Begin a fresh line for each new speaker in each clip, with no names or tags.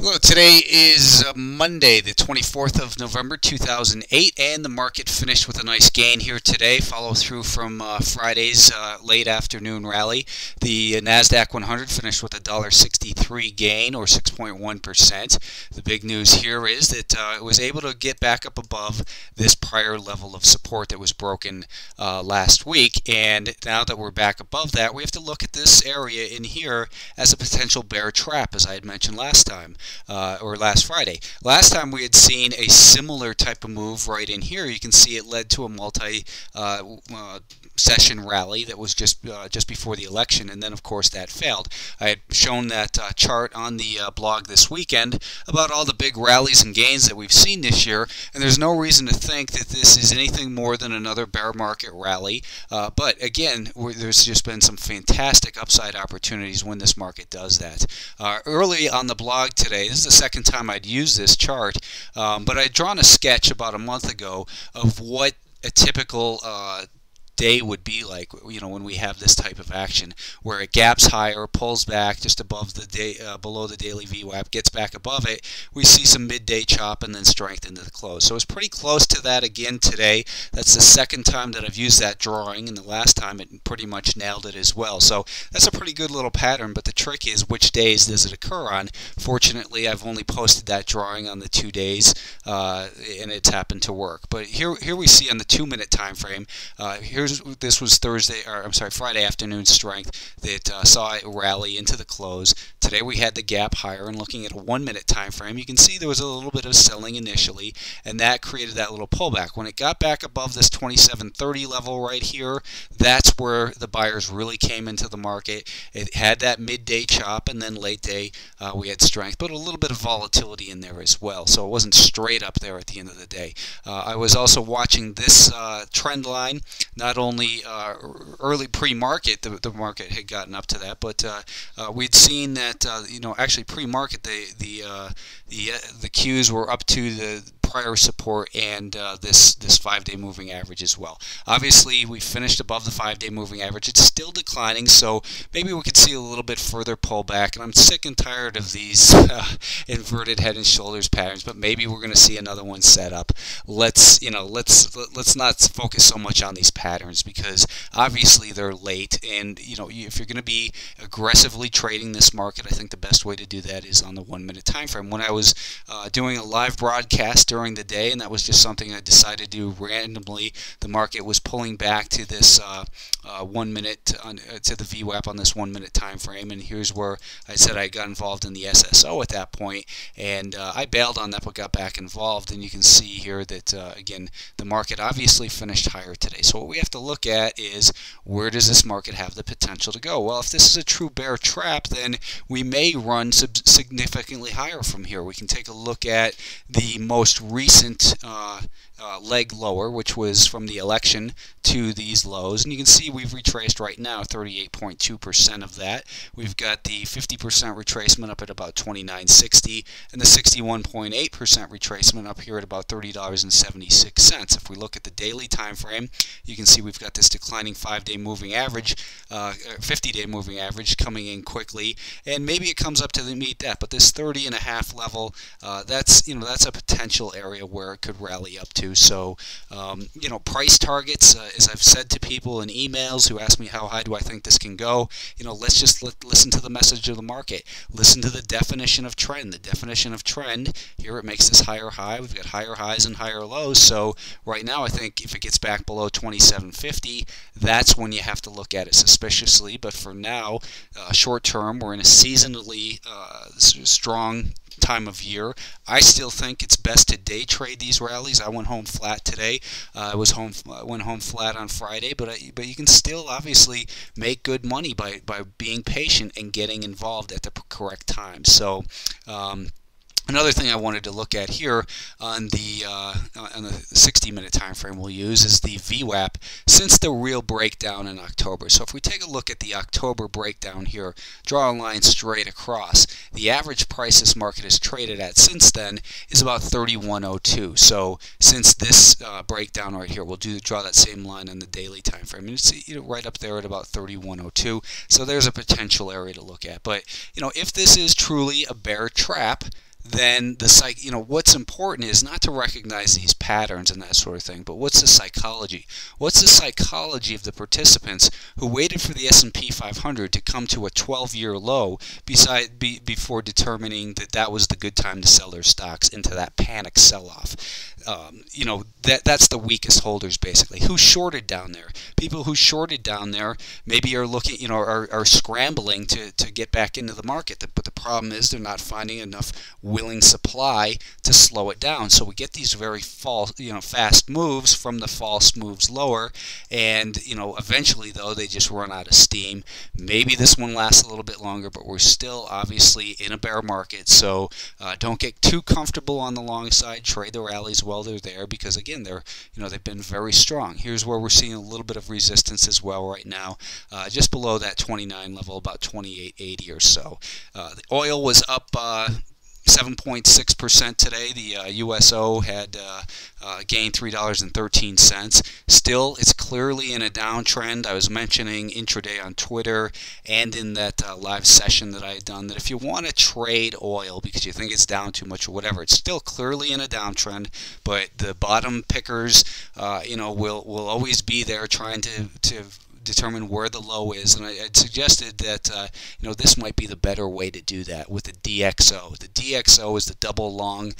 Hello, today is Monday, the 24th of November, 2008, and the market finished with a nice gain here today. Follow through from Friday's late afternoon rally. The NASDAQ 100 finished with a $1.63 gain, or 6.1%. The big news here is that it was able to get back up above this prior level of support that was broken last week, and now that we're back above that, we have to look at this area in here as a potential bear trap, as I had mentioned last time. Or last Friday. Last time we had seen a similar type of move right in here. You can see it led to a multi-session rally that was just before the election, and then of course that failed. I had shown that chart on the blog this weekend about all the big rallies and gains that we've seen this year, and there's no reason to think that this is anything more than another bear market rally. But again, there's just been some fantastic upside opportunities when this market does that. Early on the blog today, this is the second time I'd used this chart, but I'd drawn a sketch about a month ago of what a typical day would be like, when we have this type of action where it gaps higher, pulls back just above the day, below the daily VWAP, gets back above it. We see some midday chop and then strength into the close. So it's pretty close to that again today. That's the second time that I've used that drawing, and the last time it pretty much nailed it as well. So that's a pretty good little pattern, but the trick is which days does it occur on. Fortunately, I've only posted that drawing on the 2 days, and it's happened to work. But here we see on the 2-minute time frame, this was Friday afternoon strength that saw it rally into the close. Today we had the gap higher, and looking at a 1-minute time frame, you can see there was a little bit of selling initially, and that created that little pullback. When it got back above this 2730 level right here, that's where the buyers really came into the market. It had that midday chop, and then late day we had strength, but a little bit of volatility in there as well. So it wasn't straight up there at the end of the day. I was also watching this trend line. Not only early pre-market, the market had gotten up to that, but we'd seen that actually pre-market the Qs were up to the prior support and this 5-day moving average as well. Obviously, we finished above the 5-day moving average. It's still declining, so maybe we could see a little bit further pullback. And I'm sick and tired of these inverted head and shoulders patterns, but maybe we're going to see another one set up. Let's not focus so much on these patterns, because obviously they're late, and if you're going to be aggressively trading this market, I think the best way to do that is on the 1-minute time frame. When I was doing a live broadcast during the day, and that was just something I decided to do randomly, the market was pulling back to this 1 minute to the VWAP on this 1-minute time frame, and here's where I said I got involved in the SSO at that point, and I bailed on that but got back involved. And you can see here that again, the market obviously finished higher today. So what we have to look at is, where does this market have the potential to go? Well, if this is a true bear trap, then we may run significantly higher from here. We can take a look at the most recent leg lower, which was from the election to these lows, and you can see we've retraced right now 38.2% of that. We've got the 50% retracement up at about $29.60, and the 61.8% retracement up here at about $30.76. If we look at the daily time frame, you can see we've got this declining 5-day moving average, 50-day moving average coming in quickly, and maybe it comes up to meet that. But this 30.5 level, that's a potential area where it could rally up to. So, price targets, as I've said to people in emails who ask me how high do I think this can go, let's just listen to the message of the market. Listen to the definition of trend. The definition of trend, here it makes this higher high. We've got higher highs and higher lows. So right now, I think if it gets back below 2750, that's when you have to look at it suspiciously. But for now, short term, we're in a seasonally strong time of year. I still think it's best to day trade these rallies. I went home flat today. I went home flat on Friday, but you can still obviously make good money by being patient and getting involved at the correct time. So another thing I wanted to look at here on the 60-minute time frame we'll use is the VWAP since the real breakdown in October. So if we take a look at the October breakdown here, draw a line straight across, the average price this market has traded at since then is about 31.02. So since this breakdown right here, we'll draw that same line on the daily time frame, and it's right up there at about 31.02. So there's a potential area to look at. But if this is truly a bear trap, then what's important is not to recognize these patterns and that sort of thing, but what's the psychology? What's the psychology of the participants who waited for the S&P 500 to come to a 12-year low before determining that that was the good time to sell their stocks into that panic sell-off? That's the weakest holders basically. Who shorted down there? People who shorted down there maybe are looking, are scrambling to get back into the market. But the problem is they're not finding enough willing supply to slow it down. So we get these very fast moves from the false moves lower, and eventually though they just run out of steam. Maybe this one lasts a little bit longer, but we're still obviously in a bear market. So don't get too comfortable on the long side. Trade the rallies while they're there, because again they've been very strong. Here's where we're seeing a little bit of resistance as well right now, just below that 29 level, about 28.80 or so. The oil was up 7.6% today. The USO had gained $3.13. Still, it's clearly in a downtrend. I was mentioning intraday on Twitter and in that live session that I had done that if you want to trade oil because you think it's down too much or whatever, it's still clearly in a downtrend. But the bottom pickers, will always be there trying to determine where the low is, and I suggested that this might be the better way to do that with the DXO. The DXO is the double long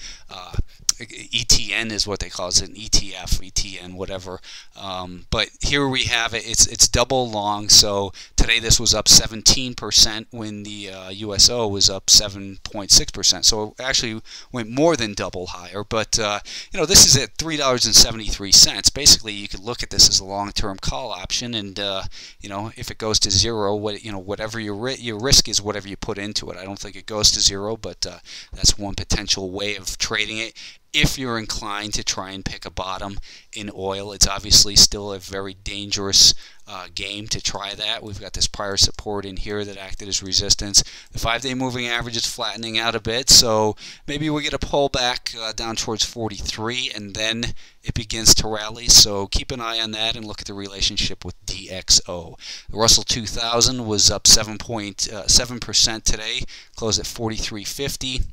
ETN is what they call it, an ETF, ETN, whatever. But here we have it. It's double long. So today this was up 17% when the USO was up 7.6%. So it actually went more than double higher. But this is at $3.73. Basically, you could look at this as a long-term call option, and if it goes to zero, whatever your risk is, whatever you put into it. I don't think it goes to zero, but that's one potential way of trading it. If you're inclined to try and pick a bottom in oil, it's obviously still a very dangerous game to try that. We've got this prior support in here that acted as resistance. The 5-day moving average is flattening out a bit, so maybe we get a pullback down towards 43, and then it begins to rally. So keep an eye on that and look at the relationship with DXO. The Russell 2000 was up 7.7% today, closed at 43.50.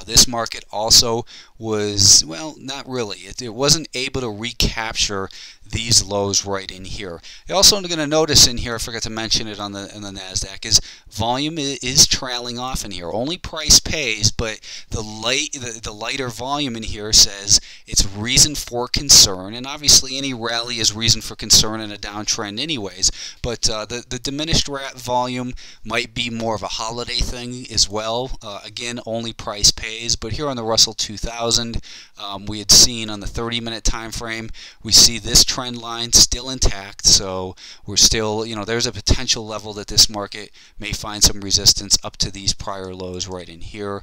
This market also was, well, not really. It wasn't able to recapture these lows right in here. You're also going to notice in here, I forgot to mention it on the NASDAQ, is volume is trailing off in here. Only price pays, but the lighter volume in here says it's reason for concern, and obviously any rally is reason for concern in a downtrend anyways, but the diminished volume might be more of a holiday thing as well. Again, only price pays, but here on the Russell 2000, we had seen on the 30-minute time frame, we see this trend line still intact, so we're still, there's a potential level that this market may find some resistance up to these prior lows right in here.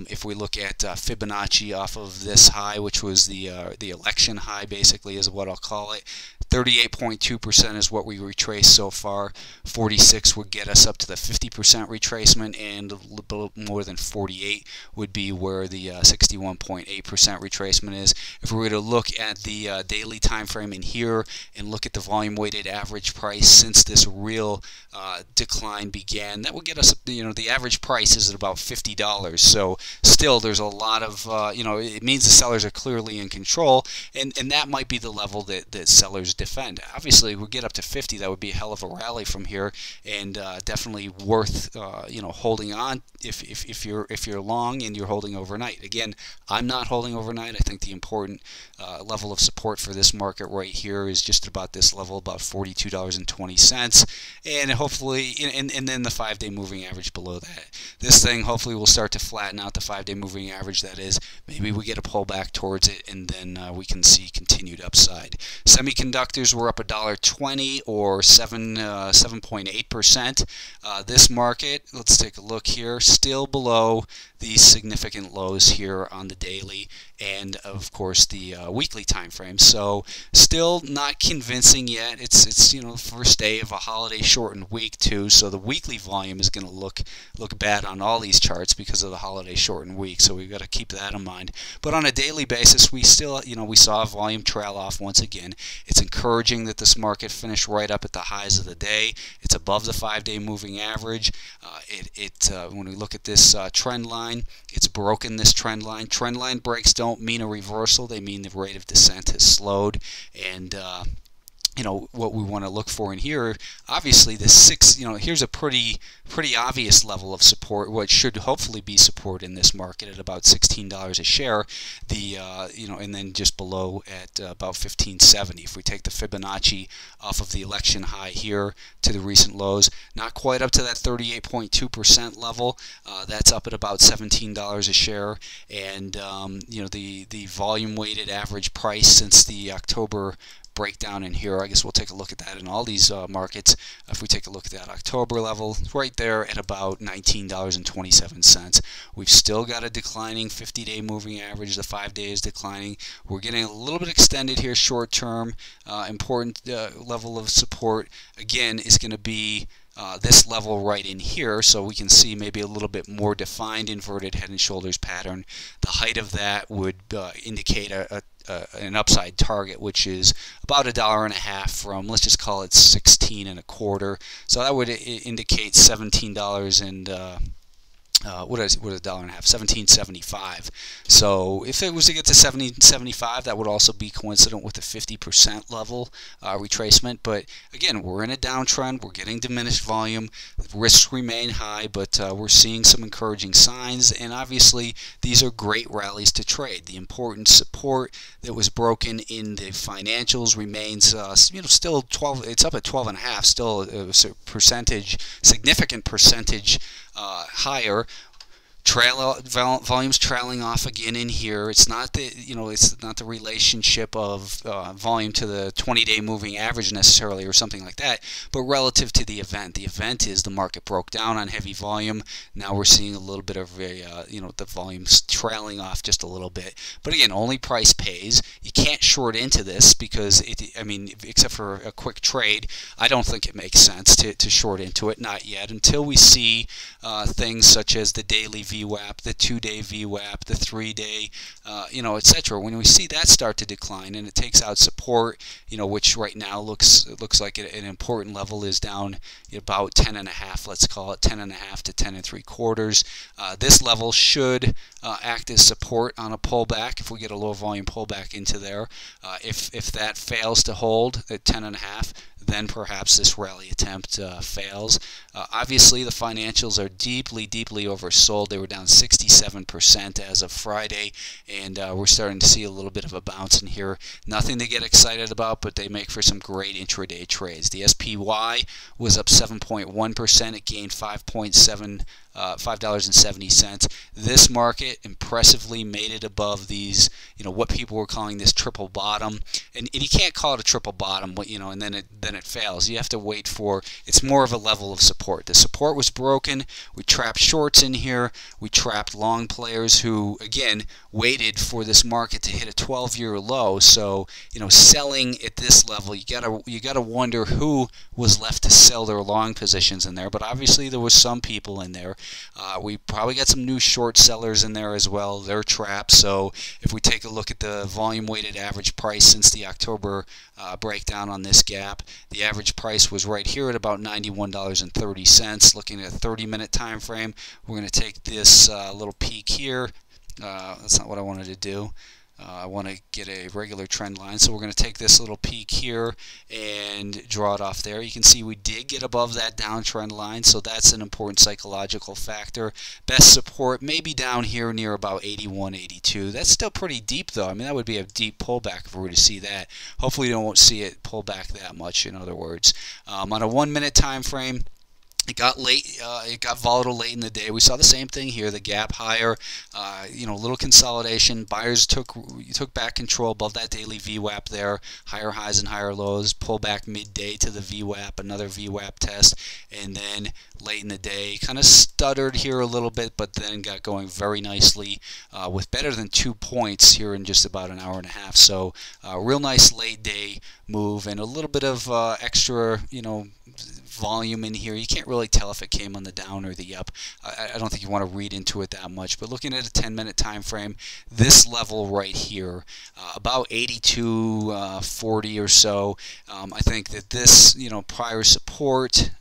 If we look at Fibonacci off of this high, which was the election high, basically is what I'll call it, 38.2% is what we retraced so far. 46 would get us up to the 50% retracement, and a little more than 48 would be where the 61.8% retracement is. If we were to look at the daily time frame in here and look at the volume weighted average price since this real decline began, that would get us, the average price is at about $50. So still there's a lot of, it means the sellers are clearly in control, and that might be the level that sellers defend. Obviously, we get up to 50, that would be a hell of a rally from here, and definitely worth holding on if you're long and you're holding overnight. Again, I'm not holding overnight. I think the important level of support for this market right here is just about this level, about $42.20, and hopefully, and then the 5-day moving average below that. This thing hopefully will start to flatten out, the 5-day moving average, that is. Maybe we get a pullback towards it, and then we can see continued upside. Semiconductors were up $1.20 or 7.8%. This market, let's take a look here, still below these significant lows here on the daily and of course the weekly time frame. So still not convincing yet. It's first day of a holiday shortened week too, so the weekly volume is going to look bad on all these charts because of the holiday shortened week. So we've got to keep that in mind. But on a daily basis, we still we saw volume trail off once again. It's encouraging that this market finished right up at the highs of the day. It's above the 5-day moving average. When we look at this trend line, It's broken this trend line. Trend line breaks don't mean a reversal. They mean the rate of descent has slowed. And what we want to look for in here, obviously the here's a pretty obvious level of support, what should hopefully be support in this market at about $16 a share, and then just below at about 1570. If we take the Fibonacci off of the election high here to the recent lows, not quite up to that 38.2% level, that's up at about $17 a share, and the volume weighted average price since the October breakdown in here, I guess we'll take a look at that in all these markets. If we take a look at that October level, right there at about $19.27. We've still got a declining 50-day moving average. The 5 days declining. We're getting a little bit extended here short term. Important level of support again is going to be this level right in here, so we can see maybe a little bit more defined inverted head and shoulders pattern. The height of that would indicate an upside target, which is about $1.50 from, let's just call it 16.25. So that would indicate $17 and what is $1.50? $17.75. So if it was to get to $17.75, that would also be coincident with the 50% level retracement. But again, we're in a downtrend. We're getting diminished volume. Risks remain high, but we're seeing some encouraging signs. And obviously, these are great rallies to trade. The important support that was broken in the financials remains, still 12. It's up at 12.5. Still a significant percentage higher. Volumes trailing off again in here. It's not the relationship of volume to the 20-day moving average necessarily or something like that, but relative to the event. The event is the market broke down on heavy volume. Now we're seeing a little bit of the volumes trailing off just a little bit. But again, only price pays. You can't short into this because except for a quick trade, I don't think it makes sense to short into it. Not yet, until we see things such as the daily VWAP, the 2-day VWAP, the 3-day, etc. When we see that start to decline and it takes out support, which right now looks like an important level is down about 10.5. Let's call it 10.5 to 10.75. This level should act as support on a pullback if we get a low volume pullback into there. If that fails to hold at 10.5, then perhaps this rally attempt fails. Obviously, the financials are deeply oversold. They were down 67% as of Friday, and we're starting to see a little bit of a bounce in here. Nothing to get excited about, but they make for some great intraday trades. The SPY was up 7.1%. It gained $5.70. This market impressively made it above these, what people were calling this triple bottom, and you can't call it a triple bottom, and then it fails. You have to wait for, it's more of a level of support. The support was broken. We trapped shorts in here. We trapped long players who, again, waited for this market to hit a 12-year low. So, selling at this level, you gotta wonder who was left to sell their long positions in there. But obviously, there was some people in there. We probably got some new short sellers in there as well. They're trapped. So if we take a look at the volume-weighted average price since the October breakdown on this gap, the average price was right here at about $91.30. Looking at a 30-minute time frame, we're going to take this little peek here. That's not what I wanted to do. I want to get a regular trend line, so we're going to take this little peak here and draw it off there. You can see we did get above that downtrend line, so that's an important psychological factor. Best support maybe down here near about 81, 82. That's still pretty deep, though. That would be a deep pullback if we were to see that. Hopefully you won't see it pull back that much, in other words. On a 1-minute time frame, it got late. It got volatile late in the day. We saw the same thing here. The gap higher, little consolidation. Buyers took back control above that daily VWAP there. Higher highs and higher lows. Pull back midday to the VWAP, another VWAP test, and then late in the day, kind of stuttered here a little bit, but then got going very nicely with better than 2 points here in just about an hour and a half. So real nice late day move and a little bit of extra, volume in here. You can't really tell if it came on the down or the up. I don't think you want to read into it that much, but looking at a 10-minute time frame, this level right here, about 82.40 or so, I think that this, prior support,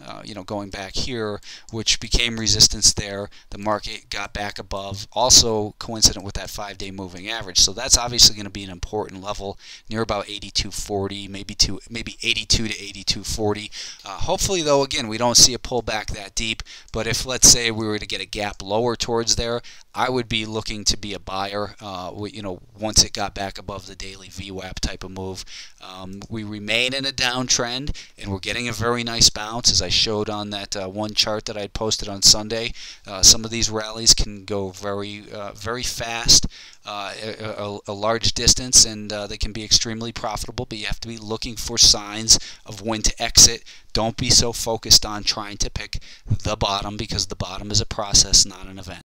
going back here, which became resistance there, the market got back above, also coincident with that 5-day moving average. So that's obviously going to be an important level near about 82.40, maybe 82 to 82.40. Hopefully, though, again, we don't see a pullback that deep, but if, let's say, we were to get a gap lower towards there, I would be looking to be a buyer, once it got back above the daily VWAP type of move. We remain in a downtrend, and we're getting a very nice bounce, as I showed on that one chart that I posted on Sunday. Some of these rallies can go very, very fast, a large distance, and they can be extremely profitable, but you have to be looking for signs of when to exit. Don't be so focused on trying to pick the bottom, because the bottom is a process, not an event.